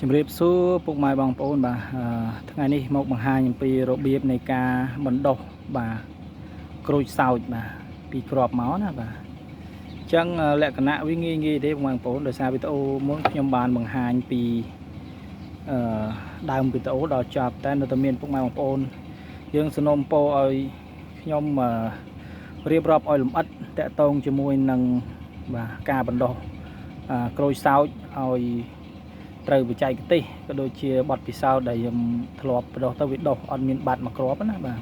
ជំរាបសួរពុកម៉ែបងប្អូនបាទថ្ងៃនេះមកបង្ហាញអំពីរបៀបនៃការបណ្ដុះបាទក្រូចសើចបាទពីគ្រាប់មកណាបាទអញ្ចឹងលក្ខណៈវាងាយទេបងប្អូនដោយសារវីដេអូមុនខ្ញុំបានបង្ហាញពីដើមវីដេអូដល់ចប់តែនៅតែមានពុកម៉ែបងប្អូនយើងសនំពោឲ្យខ្ញុំរៀបរាប់ឲ្យលម្អិតតកតងជាមួយនឹងបាទការបណ្ដុះក្រូចសើចឲ្យត្រូវបច្ចេកទេសក៏ដូចជាបទពិសោធន៍ដែលខ្ញុំធ្លាប់បដោះទៅវាដោះអត់មានបាត់មកគ្រាប់ណាបាទ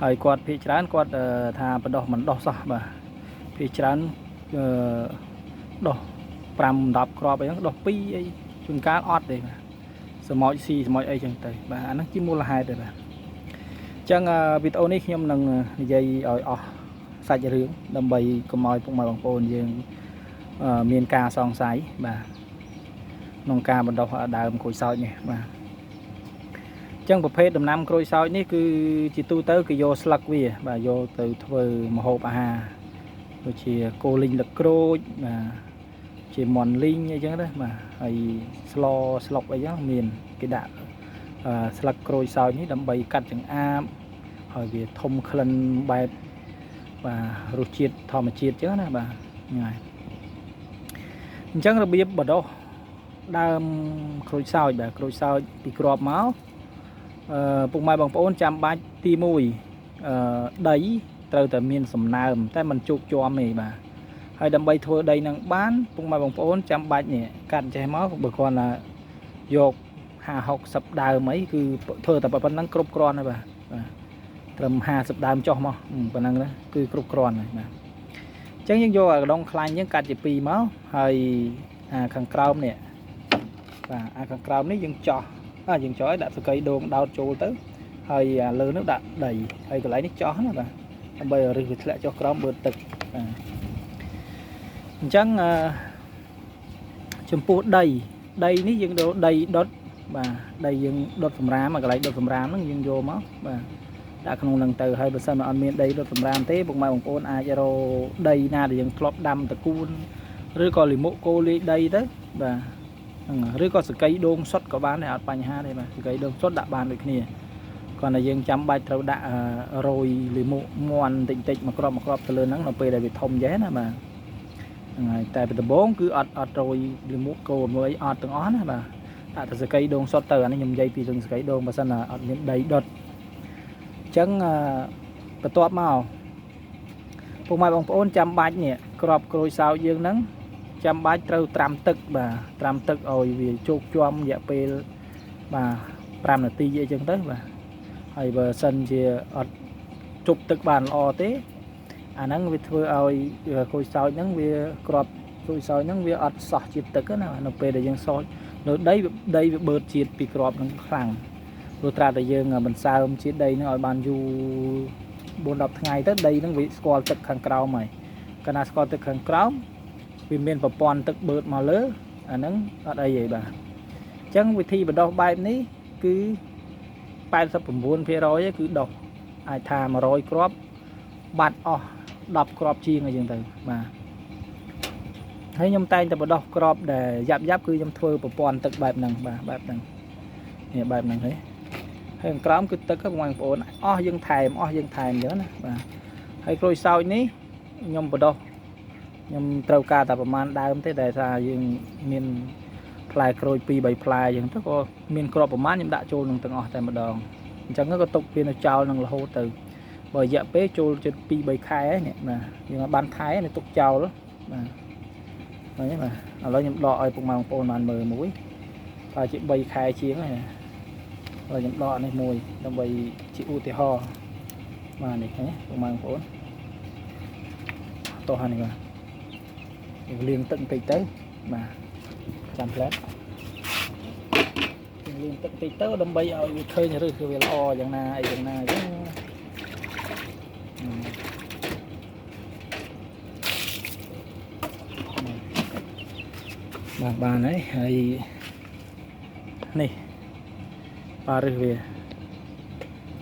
ហើយគាត់ភាគច្រើនគាត់ថាបដោះមិនដោះសោះបាទភាគច្រើនដោះ5 10គ្រាប់អីហ្នឹងដោះ2អីជួនកាលអត់ទេបាទសម្ោចស៊ីសម្ោចអីចឹងទៅបាទអាហ្នឹងជាមូលហេតុទេបាទអញ្ចឹងវីដេអូនេះខ្ញុំនឹងនិយាយឲ្យអស់សាច់រឿងដើម្បីកុំឲ្យពុកម៉ែបងប្អូនយើងមានការសង្ស័យបាទក្នុងការបណ្ដុះដើមក្រូចសើចនេះបាទអញ្ចឹងប្រភេទដំណាំក្រូចសើចនេះគឺជាទូទៅគេយកស្លឹកវាបាទយកទៅធ្វើម្ហូបអាហារដូចជាគោលីងទឹកក្រូចបាទជាមន់លីងអីចឹងទៅបាទហើយស្លុកអីចឹងមានគេដាក់ស្លឹកក្រូចសើចនេះដើម្បីកាត់ចង្អាបហើយវាធំក្លិនបែបបាទរសជាតិធម្មជាតិចឹងណាបាទហ្នឹងហើយអញ្ចឹងរបៀបបណ្ដុះដើមក្រូចសើចបាទក្រូចសើចពីគ្រាប់មកពុកម៉ែបងប្អូនចាំបាច់ទី1ដីត្រូវតែមានសំណើមតែมันជោគជាំទេបាទហើយដើម្បីធ្វើដីនឹងបានពុកម៉ែបងប្អូនចាំបាច់នេះកាត់ចេះមកបើគ្រាន់តែយក50-60ដើមអីគឺធ្វើតែប៉ុណ្្នឹងគ្រប់គ្រាន់ហើយបាទត្រឹម50ដើមចុះមកប៉ុណ្្នឹងគឺគ្រប់គ្រាន់ហើយបាទអញ្ចឹងយើងយកអាកដុងខ្លាញ់យើងកាត់ជា2មកហើយអាខាងក្រោមនេះបាទអាខាងក្រោមនេះយើងចោះយើងចោះឲ្យដាក់សកៃដូងដោតចូលទៅហើយអាលើនោះដាក់ដីហើយកន្លែងនេះចោះណាបាទដើម្បីឲ្យឫសវាធ្លាក់ចុះក្រោមបឺតទឹកបាទអញ្ចឹងចំពោះដីនេះយើងដូរដីដុតបាទដីយើងដុតសម្រាមកន្លែងដុតសម្រាមហ្នឹងយើងយកមកបាទដាក់ក្នុងហ្នឹងទៅហើយបើសិនមកអត់មានដីដុតសម្រាមទេពុកម៉ែបងប្អូនអាចរកដីណាដែលយើងធ្លាប់ដាំតកូនឬក៏លិមុកគោលាយដីទៅបាទឬក៏សកៃដូងសុតក៏បានដែរអត់បញ្ហាទេបាទសកៃដូងសុតដាក់បានដូចគ្នាគ្រាន់តែយើងចាំបាច់ត្រូវដាក់រយលិមុកមន់តិចមកគ្រាប់ទៅលើហ្នឹងនៅពេលដែលវាធំចេះណាបាទហ្នឹងហើយតែដំបូងគឺអត់រយលិមុកគោមួយអត់ទាំងអស់ណាបាទដាក់តែសកៃដូងសុតទៅអានេះខ្ញុំនិយាយពីរឿងសកៃដូងបើសិនអត់មានដីដុតអញ្ចឹងបន្ទាប់មកពុកម៉ែបងប្អូនចាំបាច់នេះគ្រាប់ក្រូចសើចយើងហ្នឹងចាំបាច់ត្រូវត្រាំទឹកបាទត្រាំទឹកឲ្យវាជោគជាំរយៈពេលបាទ5នាទីអីចឹងទៅបាទហើយបើសិនជាអត់ជប់ទឹកបានល្អទេអាហ្នឹងវាធ្វើឲ្យក្រូចសើចហ្នឹងវាគ្រាប់ក្រូចសើចហ្នឹងវាអត់សោះជាតិទឹកណានៅពេលដែលយើងសោចនៅដីវាបឺតជាតិពីគ្រាប់ហ្នឹងខ្លាំងព្រោះត្រាតែយើងបន្សើមជាតិដីហ្នឹងឲ្យបានយូរ4-10ថ្ងៃទៅដីហ្នឹងវាស្គាល់ទឹកខាងក្រោមហើយកាលណាស្គាល់ទឹកខាងក្រោមវាមានប្រព័ន្ធទឹកបឺតមកលើអាហ្នឹងអត់អីទេបាទអញ្ចឹងវិធីបណ្ដុះបែបនេះគឺ89% គឺដុះអាចថា100គ្រាប់បាត់អស់10គ្រាប់ជាងអីចឹងទៅបាទហើយខ្ញុំតែងតែបណ្ដុះគ្រាប់ដែលយ៉ាប់គឺខ្ញុំធ្វើប្រព័ន្ធទឹកបែបហ្នឹងបាទបែបហ្នឹងនេះបែបហ្នឹងទេហើយក្រោមគឺទឹកបងប្អូនអស់យើងថែមអញ្ចឹងណាបាទហើយក្រូចសើចនេះខ្ញុំបណ្ដុះខ្ញុំត្រូវការតែប្រមាណដើមទេដែលថាយើងមានផ្លែក្រូច2-3ផ្លែអញ្ចឹងទៅក៏មានគ្រាប់ប្រមាណខ្ញុំដាក់ចូលនឹងទាំងអស់តែម្ដងអញ្ចឹងក៏ទុកវានៅចោលនឹងរហូតទៅបើរយៈពេលចូលជិត2-3ខែនេះបាទយើងបានខែនេះទុកចោលបាទហើយបាទឥឡូវខ្ញុំដកឲ្យពុកម៉ែបងប្អូនបានមើលមួយតែជា3ខែជាងហើយហើយខ្ញុំដកនេះមួយដើម្បីជាឧទាហរណ៍បាទនេះពុកម៉ែបងប្អូនតោះហើយនេះបាទលាងទឹកបន្តិចទៅបាទចាំផ្លែតលាងទឹកបន្តិចទៅដើម្បីឲ្យវាឃើញឬគឺវាល្អយ៉ាងណាអីយ៉ាងណាអញ្ចឹងបានហើយនេះបាទឬវា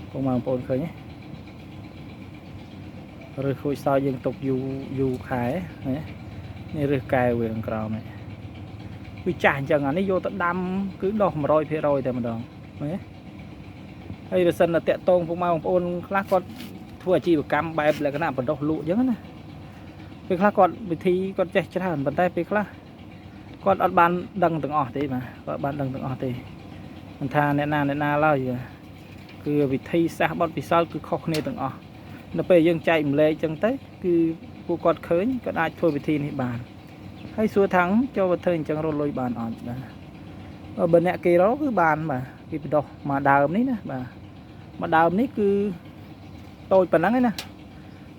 ពុកម៉ែបងប្អូនឃើញទេឬខូចសោយើងទុកយូរខែនេះឬកែវវាខាងក្រោមនេះ វាចាស់អញ្ចឹងអានេះយកទៅដាំគឺដុះ 100% តែម្ដងមើលហើយបើសិនតែតាក់តងពុកម៉ែបងប្អូនខ្លះគាត់ធ្វើអាជីវកម្មបែបលក្ខណៈបណ្ដុះលក់អញ្ចឹងណាពេលខ្លះគាត់វិធីគាត់ចេះច្រើនប៉ុន្តែពេលខ្លះគាត់អត់បានដឹងទាំងអស់ទេបាទគាត់បានដឹងទាំងអស់ទេមិនថាអ្នកណាឡើយគឺវិធីសាស្ត្របត់ពិសោធន៍គឺខុសគ្នាទាំងអស់នៅពេលយើងចែកម្លែកអញ្ចឹងទៅគឺពួកគាត់ឃើញគាត់អាចធ្វើវិធីនេះបានហើយសួរថាចូលទៅធ្វើអញ្ចឹងរកលុយបានអត់បាទបើអ្នកគេរកគឺបានបាទគេបដោះមកដើមនេះណាបាទមកដើមនេះគឺតូចប៉ុណ្ណឹងឯណា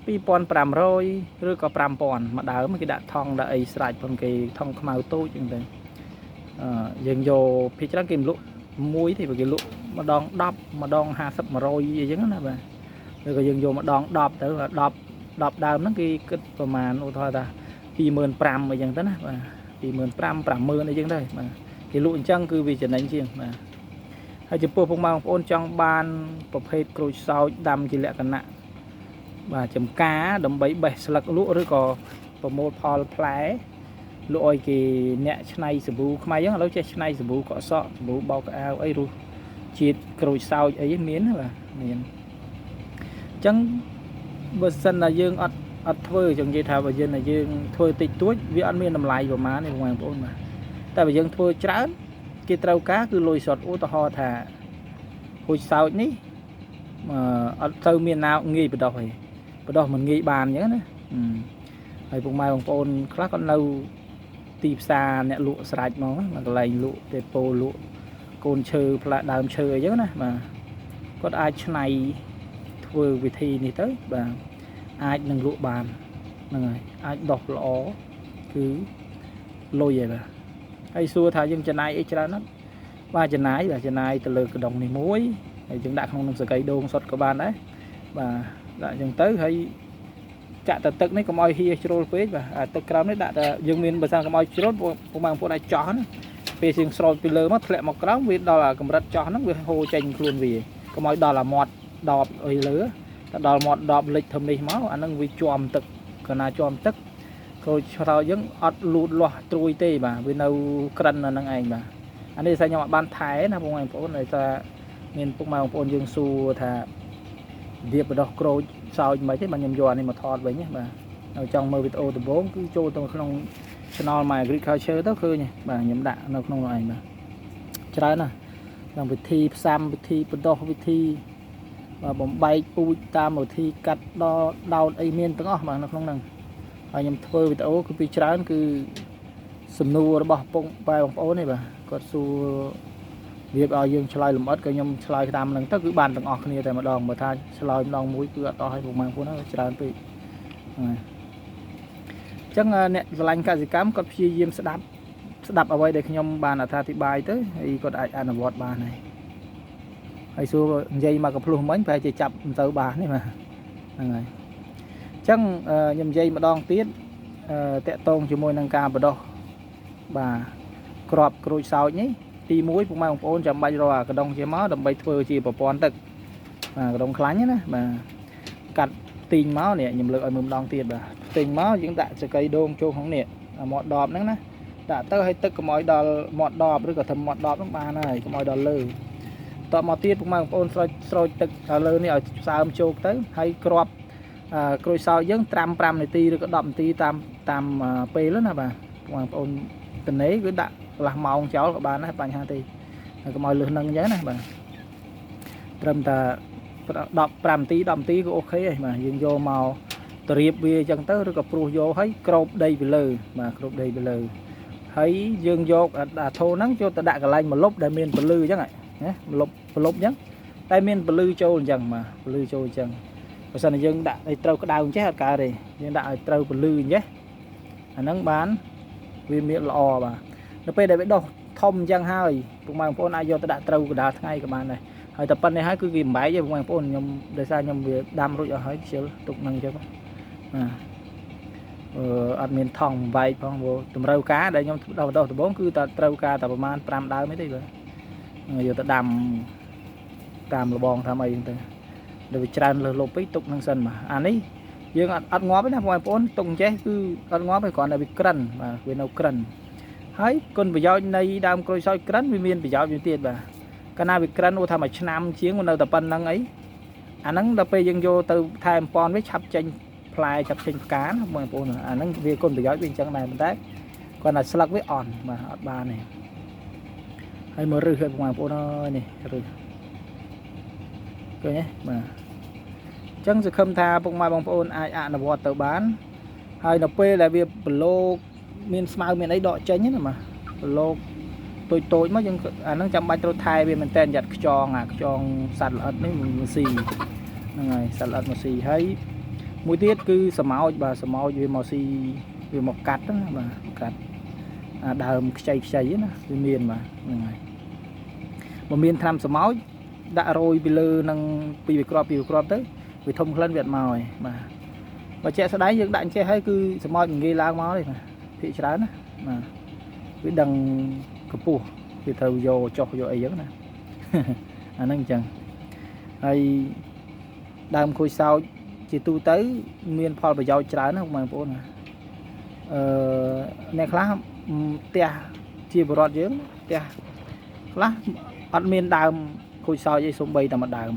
2500ឬក៏5000មកដើមគេដាក់ថង់ដាក់អីស្រាច់ផងគេថង់ខ្មៅតូចអញ្ចឹងទៅយើងយកភាគច្រើនគេមិនលក់មួយទេបើគេលក់ម្ដង10ម្ដង50 100អីចឹងណាបាទឬក៏យើងយកម្ដង10ទៅ10ដើមហ្នឹងគេគិតប្រហែលឧទាហរណ៍ថា 25,000 អីចឹងទៅណាបាទ 25,000 50,000 អីចឹងទៅបាទគេលក់អញ្ចឹងគឺវាចំណេញជាងបាទហើយចំពោះពុកម៉ែបងប្អូនចង់បានប្រភេទក្រូចសើចដាំជាលក្ខណៈបាទចំការដើម្បីបេះស្លឹកលក់ឬក៏ប្រមូលផលផ្លែលក់ឲ្យគេអ្នកឆ្នៃសាប៊ូខ្មែរយើងឥឡូវចេះឆ្នៃសាប៊ូកក់សក់សាប៊ូបោកកៅអៅអីរសជាតិក្រូចសើចអីមានបាទមានអញ្ចឹងបើសិនតែយើងអត់ធ្វើចឹងនិយាយថាបើយើងធ្វើតិចតួចវាអត់មានតម្លៃប្រហែលទេបងប្អូនបាទតែបើយើងធ្វើច្រើនគេត្រូវការគឺលុយសុទ្ធឧទាហរណ៍ថាក្រូចសើចនេះអត់ទៅមានណាងាយបដោះទេបដោះមិនងាយបានអញ្ចឹងណាហើយពុកម៉ែបងប្អូនខ្លះគាត់នៅទីផ្សារអ្នកលក់ស្រាច់មកកន្លែងលក់ទេពោលក់កូនឈើផ្លែដើមឈើអីចឹងណាបាទគាត់អាចឆ្នៃធ្វើវិធីនេះទៅបាទអាចនឹងលក់បានហ្នឹងហើយអាចដោះល្អគឺលុយហើយបាទហើយសួរថាយើងចំណាយអីច្រើនណាស់បាទចំណាយទៅលើកដុងនេះមួយហើយយើងដាក់ក្នុងនឹងសកៃដូងសុតក៏បានដែរបាទដាក់អញ្ចឹងទៅហើយចាក់ទៅទឹកនេះកុំឲ្យហៀជ្រុលពេកបាទទឹកក្រោមនេះដាក់តែយើងមានបើសិនកុំឲ្យជ្រុលពុកម៉ែបងប្អូនអាចចោះណាពេលយើងស្រោចពីលើមកធ្លាក់មកក្រោមវាដល់កម្រិតចោះហ្នឹងវាហូរចេញខ្លួនវាកុំឲ្យដល់អាមាត់ដបអីលើតែដល់មាត់ដបលិចធំនេះមកអាហ្នឹងវាជាប់ទឹកកាលណាជាប់ទឹកក្រូចឆ្នោតយើងអត់លូតលាស់ត្រួយទេបាទវានៅក្រិននៅហ្នឹងឯងបាទអានេះខ្ញុំអត់បានថែណាបងប្អូនដោយសារមានពុកម៉ែបងប្អូនយើងសួរថាវាបដោះក្រូចសើចមិនទេបាទខ្ញុំយកអានេះមកថតវិញណាបាទហើយចង់មើលវីដេអូដំបូងគឺចូលទៅក្នុង Channel My Agriculture ទៅឃើញបាទខ្ញុំដាក់នៅក្នុងនោះឯងបាទច្រើនណាស់ក្នុងវិធីផ្សំវិធីបដោះវិធីបំបែកពូជតាមវិធីកាត់ដោតអីមានទាំងអស់បាទនៅក្នុងហ្នឹងហើយខ្ញុំធ្វើវីដេអូគឺពីច្រើនគឺសំណួររបស់ពុកប៉ែបងប្អូននេះបាទគាត់សួរវាឲ្យយើងឆ្លើយលម្អិតក៏ខ្ញុំឆ្លើយតាមហ្នឹងទៅគឺបានទាំងអស់គ្នាតែម្ដងបើថាឆ្លើយម្ដងមួយគឺអត់អស់ឲ្យពុកម៉ែបងប្អូនហ្នឹងច្រើនពេកហ្នឹងហើយអញ្ចឹងអ្នកឆ្លាញ់កសិកម្មគាត់ព្យាយាមស្ដាប់អ្វីដែលខ្ញុំបានអត្ថាធិប្បាយទៅហើយគាត់អាចអនុវត្តបានហើយសួរនិយាយមកកំភ្លោះមិញប្រហែលជាចាប់មិនទៅបានទេបាទហ្នឹងហើយអញ្ចឹងខ្ញុំនិយាយម្ដងទៀតតកតងជាមួយនឹងការបដោះបាទក្របក្រូចសើចនេះទី1ពុកម៉ែបងប្អូនចាំបាច់រកអាកដុងជាមកដើម្បីធ្វើជាប្រព័ន្ធទឹកបាទកដុងខ្លាញ់ណាបាទកាត់ទីងមកនេះខ្ញុំលើកឲ្យមើលម្ដងទៀតបាទទីងមកយើងដាក់សកៃដូងចូលក្នុងនេះមាត់ដបហ្នឹងណាដាក់ទៅឲ្យទឹកកុំឲ្យដល់មាត់ដបឬក៏ធ្វើមាត់ដបហ្នឹងបានហើយកុំឲ្យដល់លើតមកទៀតពុកម៉ែបងប្អូនស្រោចទឹកដល់លើនេះឲ្យសើមជោគទៅហើយគ្រាប់ក្រូចសើចយើងត្រាំ5នាទីឬក៏10នាទីតាមពេលណាបាទបងប្អូនតនេគឺដាក់កន្លះម៉ោងចោលក៏បានដែរបញ្ហាទេហើយកុំឲ្យលឹះនឹងអញ្ចឹងណាបាទត្រឹមតែ15នាទី10នាទីក៏អូខេហើយបាទយើងយកមកទៅរៀបវាអញ្ចឹងទៅឬក៏ព្រុសយកឲ្យក្របដីពីលើបាទក្របដីពីលើហើយយើងយកអាធូហ្នឹងចូលទៅដាក់កន្លែងម្លប់ដែលមានពលឺអញ្ចឹងណាម្លប់អញ្ចឹងតែមានពលឺចូលអញ្ចឹងបាទពលឺចូលអញ្ចឹងបើសិនតែយើងដាក់ឲ្យត្រូវក្តៅអញ្ចេះអត់កើតទេយើងដាក់ឲ្យត្រូវពលឺអញ្ចេះអាហ្នឹងបានវាមានល្អបាទនៅពេលដែលវាដុះធំអញ្ចឹងហើយពុកម៉ែបងប្អូនអាចយកទៅដាក់ត្រូវកណ្ដាលថ្ងៃក៏បានដែរហើយតែប៉ុណ្្នេះហើយគឺគេបំបែកទេពុកម៉ែបងប្អូនខ្ញុំដោយសារខ្ញុំវាដាំរួចអស់ហើយខ្ជិលទុកនឹងអញ្ចឹងបាទអត់មានថង់បំបែកផងព្រោះតម្រូវការដែលខ្ញុំដោះដំបូងគឺតែត្រូវការតែប្រហែល5ដើមទេបាទយកទៅដាំតាមលបងតាមអីហ្នឹងទៅដល់វាច្រើនលើសលប់ពេកទុកនឹងសិនបាទអានេះយើងអត់ងាប់ទេណាបងប្អូនទុកអញ្ចេះគឺអត់ងាប់ទេគ្រាន់តែវាក្រិនបាទវានៅក្រិនហ ហើយគុណប្រយោជន៍នៃដើមក្រូចសើចក្រិនវាមានប្រយោជន៍វាទៀតបាទកាលណាវាក្រិនថាមួយឆ្នាំជាងនៅតែប៉ុណ្្នឹងអីអាហ្នឹងដល់ពេលយើងយកទៅថែមប៉ុនវាឆាប់ចេញផ្លែឆាប់ចេញផ្កាណាបងប្អូនអាហ្នឹងវាគុណប្រយោជន៍វាអញ្ចឹងដែរប៉ុន្តែគាត់ថាស្លឹកវាអន់បាទអត់បានទេហើយមើលរឹសឲ្យបងប្អូនអើយនេះរឹសឃើញទេបាទអញ្ចឹងសង្ឃឹមថាពុកម៉ែបងប្អូនអាចអនុវត្តទៅបានហើយនៅពេលដែលវាប្រឡូកមានស្មៅមានអីដកចេញណាបាទប្រឡូកតូចមកយើងអាហ្នឹងចាំបាច់ត្រូវថែវាមែនតើយ៉ាត់ខ្យងខ្យងសត្វល្អិតនេះមកស៊ីហ្នឹងហើយសត្វល្អិតមកស៊ីហើយមួយទៀតគឺសម្ោចបាទសម្ោចវាមកស៊ីវាមកកាត់ណាបាទកាត់អាដើមខ្ចីណាវាមានបាទហ្នឹងហើយបើមានថ្នាំសម្ោចដាក់រោយពីលើនឹងពីវាក្របទៅវាធំក្លិនវាអត់មកហើយបាទបើជាក់ស្ដែងយើងដាក់អញ្ចេះហើយគឺសម្ោចមិនងាយឡើងមកទេបាទភាគច្រើនណាបាទវាដឹងកម្ពស់វាត្រូវយកចុះយកអីចឹងណាអាហ្នឹងអញ្ចឹងហើយដើមក្រូចសើចជាទូទៅមានផលប្រយោជន៍ច្រើនណាបងប្អូនអ្នកខ្លះផ្ទះជាបរិវត្តយើងផ្ទះខ្លះអត់មានដើមក្រូចសើចអីសំបីតែមួយដើម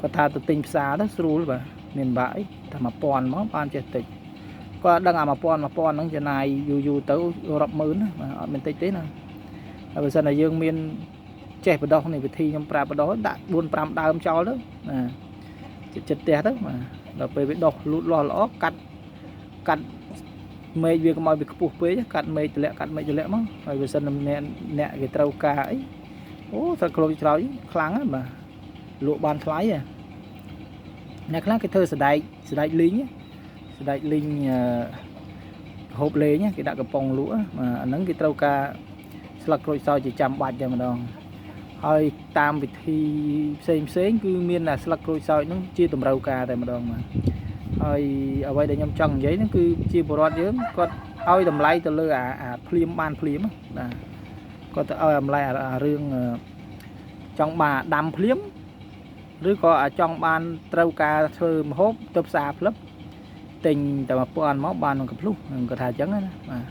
គាត់ថាទៅទិញផ្សារទៅស្រួលបាទមានបាក់អីតែ1000មកបានចេះតិចគាត់ដឹងអា1000ហ្នឹងចំណាយយូរទៅរាប់ម៉ឺនណាបាទអត់មានតិចទេណាហើយបើសិនតែយើងមានចេះបដោះនេះវិធីខ្ញុំប្រាប់បដោះដាក់4 5ដើមចោលទៅណាចិត្តផ្ទះទៅបាទដល់ពេលវាដុះលូតលាស់ល្អកាត់មេឃវាកុំឲ្យវាខ្ពស់ពេកកាត់មេឃទម្លាក់មកហើយបើសិនអ្នកគេត្រូវការអីអូស្លឹកក្រូចស្រោចខ្លាំងណាស់បាទលក់បានថ្លៃអ្នកខ្លះគេធ្វើសដែកលីងហូបលេងគេដាក់កំប៉ុងលក់អាហ្នឹងគេត្រូវការស្លឹកក្រូចសើចជាចាំបាច់តែម្ដងហើយតាមវិធីផ្សេងគឺមានតែស្លឹកក្រូចសើចហ្នឹងជាតម្រូវការតែម្ដងបាទហើយអ្វីដែលខ្ញុំចង់និយាយហ្នឹងគឺជាបរិវត្តយើងគាត់ឲ្យតម្លៃទៅលើអាភ្លាមបានភ្លាមបាទគាត់ទៅឲ្យតម្លៃអារឿងចង់បានដាំភ្លាមឬក៏ចង់បានត្រូវការធ្វើម្ហូបទៅផ្សារផ្លឹបទិញតែ1000មកបានក្នុងកំភ្លុះគាត់ថាអញ្ចឹងណាបាទ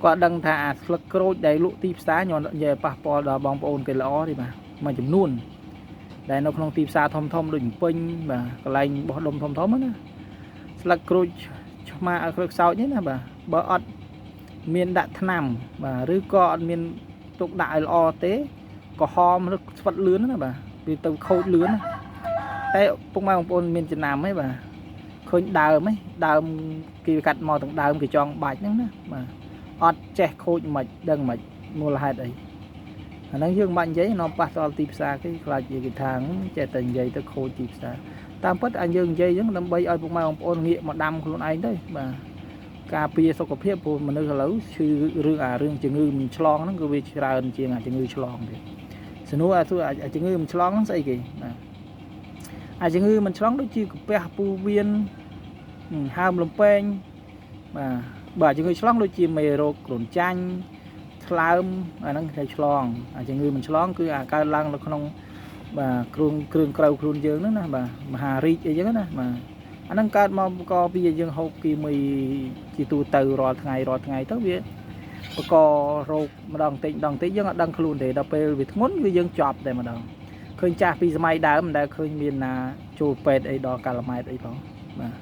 គាត់ដឹងថាអាស្លឹកក្រូចដែលលក់ទីផ្សារខ្ញុំនិយាយប៉ះពាល់ដល់បងប្អូនគេល្អទេបាទមួយចំនួនដែលនៅក្នុងទីផ្សារធំដូចពេញបាទកន្លែងបោះដុំធំណាស្លឹកក្រូចឆ្មាក្រូចសើចនេះណាបាទបើអត់មានដាក់ថ្នាំបាទឬក៏អត់មានទុកដាក់ឲ្យល្អទេក៏ហមឬស្វិតលឿនណាបាទវាទៅខូចលឿនណាតែពុកម៉ែបងប្អូនមានចំណាំហីបាទឃើញដើមគេកាត់មកទាំងដើមគេចង់បាច់ហ្នឹងណាបាទអត់ចេះខូចមិនដឹងមិនមូលហេតុអីអាហ្នឹងយើងមិនបាច់និយាយនាំប៉ះដល់ទីផ្សារគេខ្លាចគេថាចេះតែនិយាយទៅខូចទីផ្សារតាមពិតយើងនិយាយអញ្ចឹងដើម្បីឲ្យពុកម៉ែបងប្អូនងាកមកដាំខ្លួនឯងទៅបាទការពារសុខភាពព្រោះមនុស្សឥឡូវឈឺរឿងជំងឺមិនឆ្លងហ្នឹងគឺវាច្រើនជាងជំងឺឆ្លងទៀតសំណួរជំងឺមិនឆ្លងហ្នឹងស្អីគេបាទជំងឺមិនឆ្លងដូចជាកាពះពូវៀនហើមលំពេងបាទជំងឺឆ្លងដូចជាមេរោគគ្រុនចាញ់ថ្លើមអាហ្នឹងគេឆ្លងជំងឺមិនឆ្លងគឺកើតឡើងនៅក្នុងបាទគ្រឿងក្រៅខ្លួនយើងហ្នឹងណាបាទមហារីកអីចឹងណាបាទអាហ្នឹងកើតមកក៏ពីយើងហូបគីមីជាទូទៅរាល់ថ្ងៃទៅវាបកករោគម្ដងតិចយើងអត់ដឹងខ្លួនទេដល់ពេលវាធ្ងន់គឺយើងជាប់តែម្ដងឃើញចាស់ពីសម័យដើមមិនដែលឃើញមានណាចូលពេទ្យអីដល់កាលម៉ែតអីផងបាទ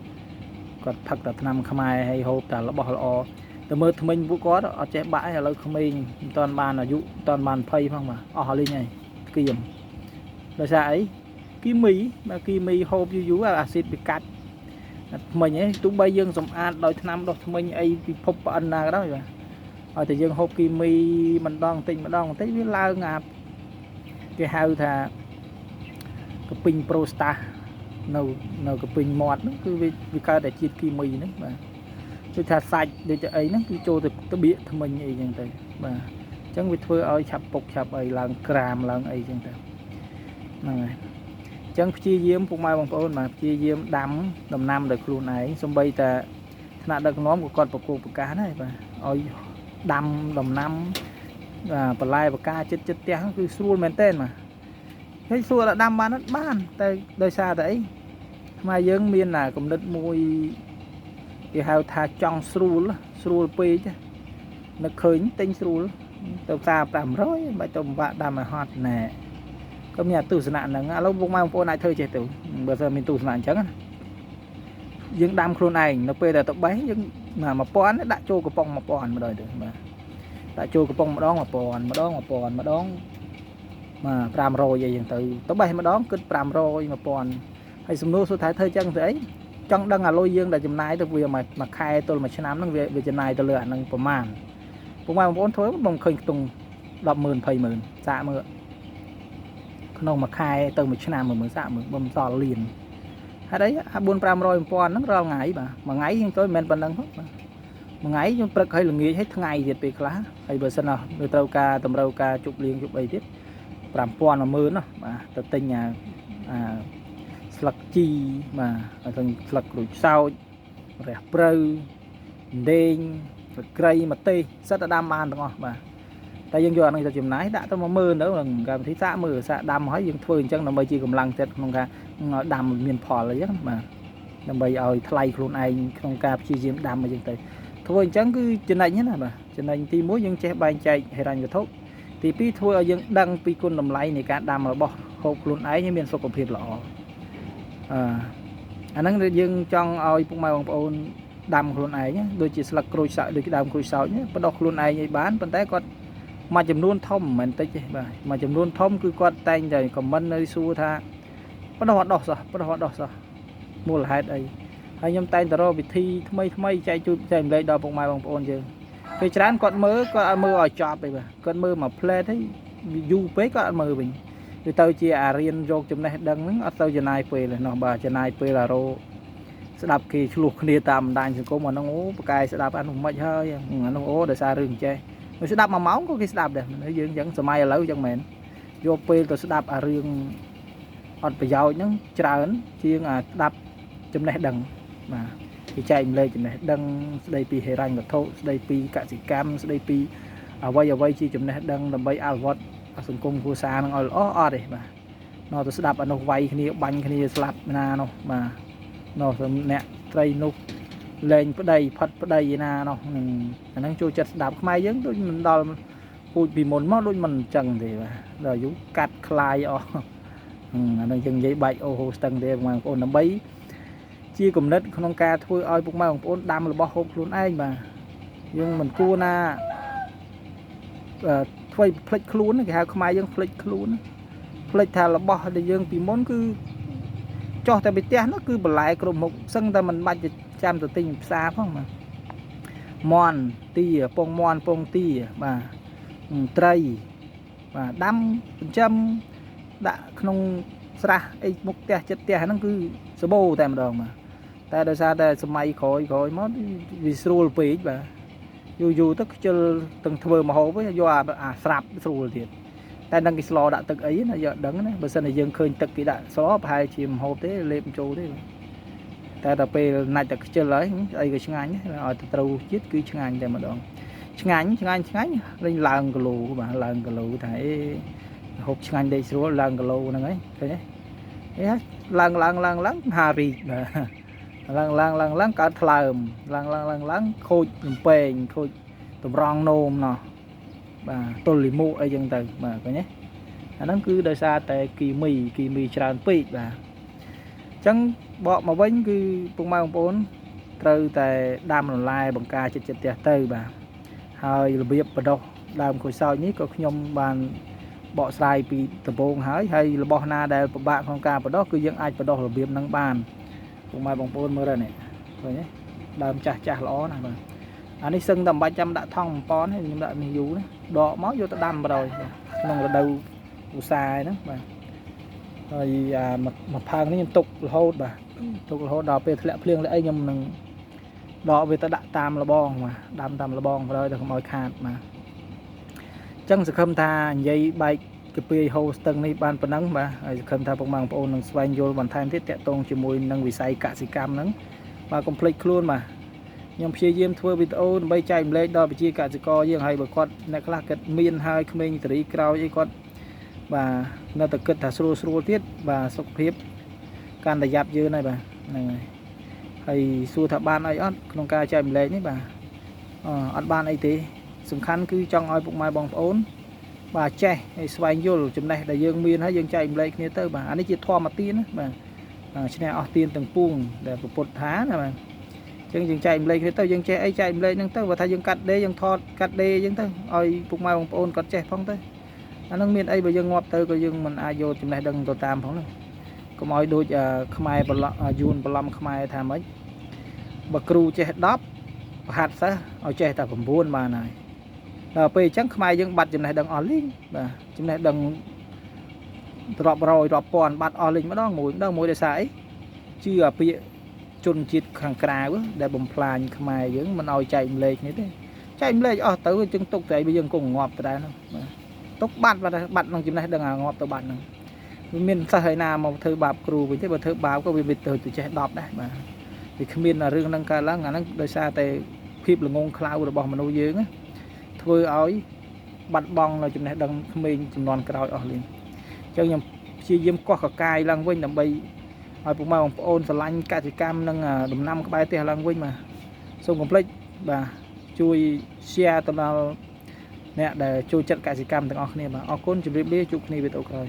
គាត់ផឹកតែថ្នាំខ្មែរហើយហូបតែរបស់ល្អតែមើលថ្មិញពួកគាត់អត់ចេះបាក់ឯឥឡូវក្មេងមិនតាន់បានអាយុមិនតាន់បាន20ផងបាទអស់លីងហើយគៀមដោយសារអីគីមីហូបយូរអាស៊ីតវាកាត់ថ្មិញឯងទោះបីយើងសម្អាតដោយថ្នាំដុសថ្មិញអីពិភពប្អិនណាក៏ដោយបាទឲ្យតែយើងហូបគីមីម្ដងតិចវាឡើងអាគេហៅថាកពិញប្រូស្តានៅកពិញមាត់ហ្នឹងគឺវាកើតតែជាតិគីមីហ្នឹងបាទដូចថាសាច់ដូចអីហ្នឹងគឺចូលទៅបៀកថ្មិញអីចឹងទៅបាទអញ្ចឹងវាធ្វើឲ្យឆាប់ពុកឆាប់អីឡើងក្រាមឡើងអីចឹងទៅហ្នឹងហើយអញ្ចឹងព្យាយាមពុកម៉ែបងប្អូនបាទព្យាយាមដាំដំណាំដោយខ្លួនឯងសូម្បីតែថ្នាក់ដឹកនាំក៏គាត់ប្រកួតប្រកាសដែរបាទឲ្យដាំដំណាំបន្លែបកាចិត្តផ្ទះគឺស្រួលមែនតើបាទហើយស្រួលតែដាំបានអត់បានតែដោយសារតែអីខ្មែរយើងមានគំនិតមួយគេហៅថាចង់ស្រួលពេក នឹកឃើញទិញស្រួលទៅផ្សារ500មិនទៅពិបាកដាំឲ្យហត់ណែក៏មានទស្សនៈហ្នឹងឥឡូវពុកម៉ែបងប្អូនអាចធ្វើចេះទៅបើសិនមានទស្សនៈអញ្ចឹងណាយើងដាំខ្លួនឯងនៅពេលដែលទៅបេះយើង1000ដាក់ចូលកំប៉ុង1000ម្ដងទៅបាទដាក់ចូលកំប៉ុងម្ដង1000ម្ដង500អីចឹងទៅបេះម្ដងគិត500 1000ហើយសំណួរសួរថាធ្វើចឹងទៅអីចង់ដឹងអាលុយយើងដែលចំណាយទៅវាមួយខែទល់មួយឆ្នាំហ្នឹងវាចំណាយទៅលើអាហ្នឹងប្រមាណពុកម៉ែបងប្អូនធ្វើមិនឃើញខ្ទង់100000 20000សាកមើលក្នុងមួយខែទៅមួយឆ្នាំមើលសាកមើលបំសល់លៀនហេតុអី400 500 1000ហ្នឹងរាល់ថ្ងៃបាទមួយថ្ងៃយើងទៅមិនមែនប៉ុណ្ណឹងទេបាទមួយថ្ងៃយើងព្រឹកឲ្យល្ងាចឲ្យថ្ងៃទៀតពេលខ្លះហើយបើសិនណាវាត្រូវការតម្រូវការជប់លៀងជប់អីទៀត5000 10000ណាបាទទៅទិញអាស្លឹកជីបាទទៅស្លឹកក្រូចសើចរះព្រៅដេងស្លឹកគ្រៃម្ទេសសិតតែដាំបានទាំងអស់បាទតែយើងយកអានេះទៅចំណាយដាក់ទៅ10000ទៅនឹងកម្មវិធីសាកមើលសាកដាំហើយយើងធ្វើអញ្ចឹងដើម្បីជាកម្លាំងចិត្តក្នុងការឲ្យដាំមានផលអីចឹងបាទដើម្បីឲ្យថ្លៃខ្លួនឯងក្នុងការព្យាយាមដាំអីចឹងទៅធ្វើអញ្ចឹងគឺចំណេញណាបាទចំណេញទី1យើងចេះបែងចែកហិរញ្ញវត្ថុទី2ធ្វើឲ្យយើងដឹងពីគុណតម្លៃនៃការដាំរបស់ហូបខ្លួនឯងឲ្យមានសុខភាពល្អអាហ្នឹងយើងចង់ឲ្យពុកម៉ែបងប្អូនដាំខ្លួនឯងដូចជាស្លឹកក្រូចសើចដូចដើមក្រូចសើចបដោះខ្លួនឯងឲ្យបានប៉ុន្តែគាត់មួយចំនួនធំមិនមែនតិចទេបាទមួយចំនួនធំគឺគាត់តែងតែខមមិននៅសួរថាបដោះអត់ដោះសោះមូលហេតុអីហើយខ្ញុំតែងតែរកវិធីថ្មីចែកជួយចែករំលែកដល់ពុកម៉ែបងប្អូនយើងពេលច្រើនគាត់មើលគាត់អត់មើលឲ្យចប់ទេបាទគាត់មើលមួយផ្លែតហើយយូរពេកគាត់អត់មើលវិញវាទៅជាអារៀនយកចំណេះដឹងហ្នឹងអត់ទៅចំណាយពេលទេណោះបាទចំណាយពេលអារោស្ដាប់គេឆ្លោះគ្នាតាមបណ្ដាញសង្គមអាហ្នឹងអូប្រកែស្ដាប់អានោះមិនហើយអានោះអូដោយសាររឿងចេះស្ដាប់1ម៉ោងក៏គេស្ដាប់ដែរយើងអញ្ចឹងសម័យឥឡូវអញ្ចឹងមែនយកពេលទៅស្ដាប់អារឿងអត់ប្រយោជន៍ហ្នឹងច្រើនជាងអាស្ដាប់ចំណេះដឹងបាទគេចែកម្លែកចំណេះដឹងស្ដីពីហិរញ្ញវត្ថុស្ដីពីកសិកម្មស្ដីពីអ្វីជាចំណេះដឹងដើម្បីអភិវឌ្ឍសង្គមគ្រួសារនឹងឲ្យល្អអត់ទេបាទនៅទៅស្ដាប់អានោះវាយគ្នាបាញ់គ្នាស្លាប់ណានោះបាទនៅទៅអ្នកត្រីនោះលេងប្តីផាត់ប្តីណានោះអាហ្នឹងចូលចិត្តស្ដាប់ខ្មែរយើងដូចមិនដល់ពូជពីមុនមកដូចមិនអញ្ចឹងទេបាទដល់យូរកាត់คลายអស់អាហ្នឹងចឹងនិយាយបាច់អូហូស្ទឹងទេបងប្អូនដើម្បីជាគំនិតក្នុងការធ្វើឲ្យពុកម៉ែបងប្អូនដាំរបស់ហូបខ្លួនឯងបាទយើងមិនគួរណាធ្វើផ្លិចខ្លួនគេហៅខ្មែរយើងផ្លិចខ្លួនផ្លិចថារបស់ដែលយើងពីមុនគឺចោះតែពីផ្ទះនោះគឺបន្លែគ្រប់មុខសឹងតែមិនបាច់ចាំទៅទិញផ្សារផងបាទមន់ទាពងមន់ពងទាបាទត្រីបាទដាំចិញ្ចឹមដាក់ក្នុងស្រះអីមុខផ្ទះចិត្តផ្ទះហ្នឹងគឺសបោតែម្ដងបាទតែដោយសារតែសម័យក្រោយមកវាស្រួលពេកបាទយូរទៅខ្ជិលទាំងធ្វើម្ហូបវិញយកអាស្រាប់ស្រួលទៀតតែនឹងគេស្លដាក់ទឹកអីណាយកដឹងណាបើសិនតែយើងឃើញទឹកគេដាក់ស្លប្រហែលជាម្ហូបទេលេបចូលទេតែដល់ពេលណាច់តែខ្ជិលហើយអីក៏ឆ្ងាញ់ឲ្យទៅត្រូវជាតិគឺឆ្ងាញ់តែម្ដងឆ្ងាញ់លេងឡើងគីឡូបាទឡើងគីឡូថាអេហូបឆ្ងាញ់ដេកស្រួលឡើងគីឡូហ្នឹងហើយឃើញទេឡើង50រីកបាទឡើងកើតថ្លើមឡើងខូចលំពេងខូចតម្រង់នោមណោះបាទទល់លីមូអីចឹងទៅបាទឃើញទេអាហ្នឹងគឺដោយសារតែគីមីច្រើនពេកបាទអញ្ចឹងបកមកវិញគឺពុកម៉ែបងប្អូនត្រូវតែដាំបន្លែបង្ការចិត្តផ្ទះទៅបាទហើយរបៀបបដោះដើមក្រូចសើចនេះក៏ខ្ញុំបានបកស្រាយពីដំបូងហើយរបស់ណាដែលពិបាកក្នុងការបដោះគឺយើងអាចបដោះរបៀបហ្នឹងបានពុកម៉ែបងប្អូនមើលនេះឃើញទេដើមចាស់ល្អណាស់បាទអានេះសឹងតែមិនបាច់ចាំដាក់ថង់បំពន់ទេខ្ញុំដាក់នេះយូរណាដកមកយកទៅដាំបដ ாய் ក្នុងរដូវឧស្សាហ៍ហ្នឹងបាទហើយមួយផើងនេះខ្ញុំទុករហូតបាទទុករហូតដល់ពេលធ្លាក់ភ្លៀងអីខ្ញុំនឹងដកវាទៅដាក់តាមលបងបាទដាំតាមលបងបដ ாய் ទៅកុំឲ្យខាតបាទអញ្ចឹងសង្ឃឹមថានិយាយបែកកាពីហូស្ទឹងនេះបានប៉ុណ្ណឹងបាទហើយសង្ឃឹមថាពុកម៉ែបងប្អូននឹងស្វែងយល់បន្ថែមទៀតតាក់ទងជាមួយនឹងវិស័យកសិកម្មហ្នឹងបាទកុំភ្លេចខ្លួនបាទខ្ញុំព្យាយាមធ្វើវីដេអូដើម្បីចែករំលែកដល់ប្រជាកសិករយើងហើយបើគាត់អ្នកខ្លះគិតមានហើយក្មេងតរីក្រោយអីគាត់បាទនៅតែគិតថាស្រួលទៀតបាទសុខភាពកាន់តែយ៉ាប់យឺនហើយបាទហ្នឹងហើយសួរថាបានអីអត់ក្នុងការចែករំលែកនេះបាទអត់បានអីទេ សំខាន់គឺចង់ឲ្យពុកម៉ែបងប្អូនបាទចេះឲ្យស្វែងយល់ចំណេះដែលយើងមានហើយយើងចែកម្លែកគ្នាទៅបាទអានេះជាធម៌ទានណាបាទឈ្នះអស់ទានទាំងពួងដែលពុទ្ធថាណាបាទអញ្ចឹងយើងចែកម្លែកគ្នាទៅយើងចេះអីចែកម្លែកហ្នឹងទៅបើថាយើងកាត់ដេរយើងថតកាត់ដេរអញ្ចឹងទៅឲ្យពុកម៉ែបងប្អូនគាត់ចេះផងទៅអាហ្នឹងមានអីបើយើងងាប់ទៅក៏យើងមិនអាចយកចំណេះដឹងទៅតាមផងហ្នឹងកុំឲ្យដូចខ្មែរប្រឡំយួនប្រឡំខ្មែរថាម៉េចបើគ្រូចេះ10ប្រហាត់សិស្សឲ្យចេះតែ9បានហើយដល់ពេលអញ្ចឹងខ្មែរយើងបាត់ចំណេះដឹងអស់លីងបាទចំណេះដឹងរាប់រយរាប់ពាន់បាត់អស់លីងម្ដងមួយដោយសារអីជឿអាពាក្យជនជាតិខាងក្រៅដែលបំផ្លាញខ្មែរយើងមិនឲ្យចែកម្លែកនេះទេចែកម្លែកអស់ទៅអញ្ចឹងទុកតែបើយើងគង់ងាប់ទៅដែរហ្នឹងបាទទុកបាត់នឹងចំណេះដឹងអាងាប់ទៅបាត់ហ្នឹងវាមានសិស្សឯណាមកធ្វើបាបគ្រូវិញទេបើធ្វើបាបក៏វាទៅចេះ10ដែរបាទវាគ្មានរឿងហ្នឹងកើតឡើងអាហ្នឹងដោយសារតែភាពល្ងងខ្លៅរបស់មនុស្សយើងណាធ្វើឲ្យបាត់បង់នៅចំណេះដឹងក្មេងចំនួនក្រោយអស់លីងអញ្ចឹងខ្ញុំព្យាយាមកោះកកាយឡើងវិញដើម្បីឲ្យពុកម៉ែបងប្អូនស្រឡាញ់កសិកម្មនិងដំណាំក្បែរផ្ទះឡើងវិញបាទសូមកុំភ្លេចបាទជួយ share ទៅដល់អ្នកដែលចូលចិត្តកសិកម្មទាំងអស់គ្នាបាទអរគុណជម្រាបលាជួបគ្នាវីដេអូក្រោយ